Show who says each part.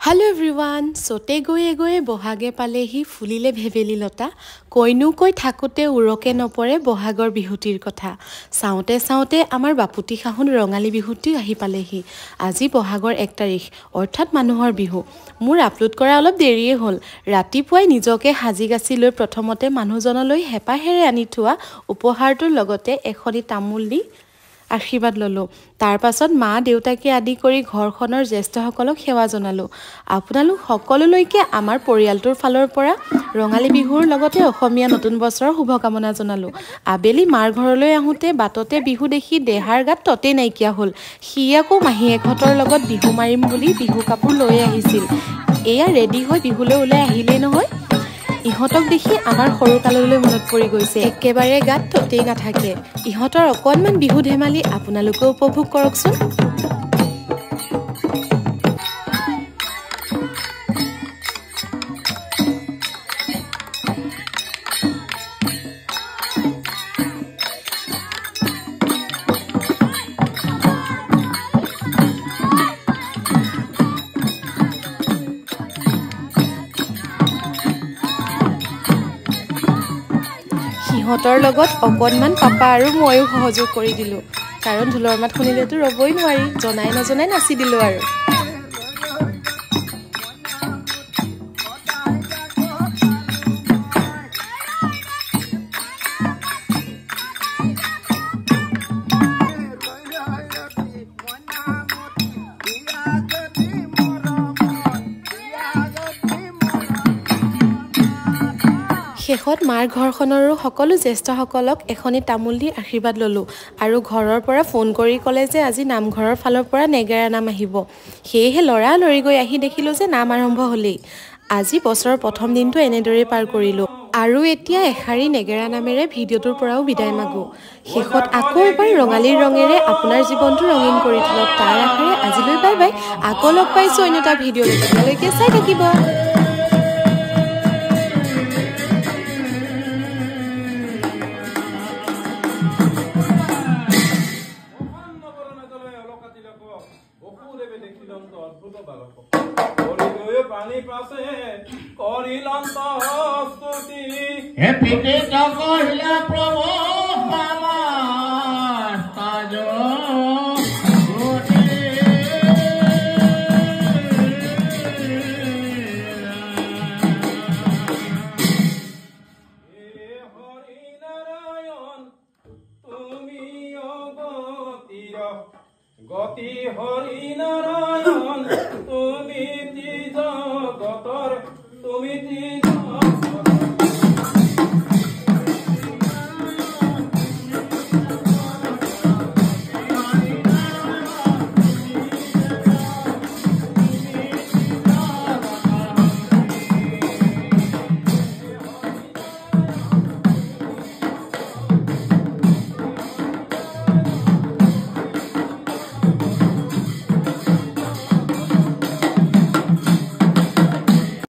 Speaker 1: Hello everyone, sote goye bohage palehi fulile bheveli lota koinu koi thakote uroke nopore bohagor bihutir kotha saute amar baputi khahun rongali bihuti ahi palehi aji bohagor 1 tarikh orthat manuhor bihu mur upload kora olop deriye hol rati puai nijoke haji gasi loi prothomote manujonaloi hepa here ani thua upohartur logote ekhoni tamulli আশীৰ্বাদ ললো তাৰ পাছত মা দেউতাকে আদি কৰি ঘৰখনৰ জ্যেষ্ঠসকলক সেৱা জনালো আপোনালোক সকলোলৈকে আমাৰ পৰিয়ালটোৰ ফালৰ পৰা ৰঙালী বিহুৰ লগতে অসমীয়া নতুন বছৰৰ শুভকামনা জনালো আবেলি মাৰ ঘৰলৈ আহোতে বাটতে বিহু দেখি দেহাৰ গাত ততে নাইকিয়া হল হিয়াকো মাহীয়েকহঁতৰ লগত বিহু মাৰিম বুলি বিহু কাপোৰ লৈ আহিছিল এয়া ৰেডি হৈ বিহুলৈ ওলাই আহিলে নহয় ইহঁতক দেখি আমাৰ সৰু কাললৈ মনত পৰি গৈছে একেবাৰে গাত ততেই নাথাকে ইহঁতৰ অকনমান বিহু ধেমালি আপোনালোকে উপভোগ কৰকচোন সিহঁতৰ লগত অকনমান পাপা আৰু ময়ো সহযোগ কৰি দিলো কাৰণ ঢোলৰ মাত শুনিলেতো ৰবই নোৱাৰি জনাই নজনাই নাচি দিলো আৰু শেষত মাৰ ঘৰখনৰো সকলো জ্যেষ্ঠসকলক এখনি তামুল দি আশীৰ্বাদ ললো আৰু ঘৰৰ পৰা ফোন কৰি ক'লে যে আজি নামঘৰৰ ফালৰ পৰা নেগেৰা নাম আহিব সেয়েহে লৰা লৰি গৈ আহি দেখিলো যে নাম আৰম্ভ হলেই আজি বছৰৰ প্ৰথম দিনটো এনেদৰে পাৰ কৰিলো আৰু এতিয়া এখাৰী নেগেৰা নামেৰে ভিডিঅ'টোৰ পৰাও বিদায় মাগো শেষত আকৌ এবাৰ ৰঙালীৰ ৰঙেৰে আপোনাৰ জীৱনটো ৰঙীন কৰি তোলক তাৰ আশাৰে আজিলৈ বাই বাই আকৌ লগ পাইছো অন্য এটা ভিডিঅ'লৈ তেতিয়ালৈকে চাই থাকিব
Speaker 2: পানি পাশে করিলাম স্তুতি
Speaker 3: হে পিতে কহিলা প্রভু আমার কাজ
Speaker 2: হরিনারায়ণ তুমি গতি হরিনারায়ণ তুমি জগতর তুমি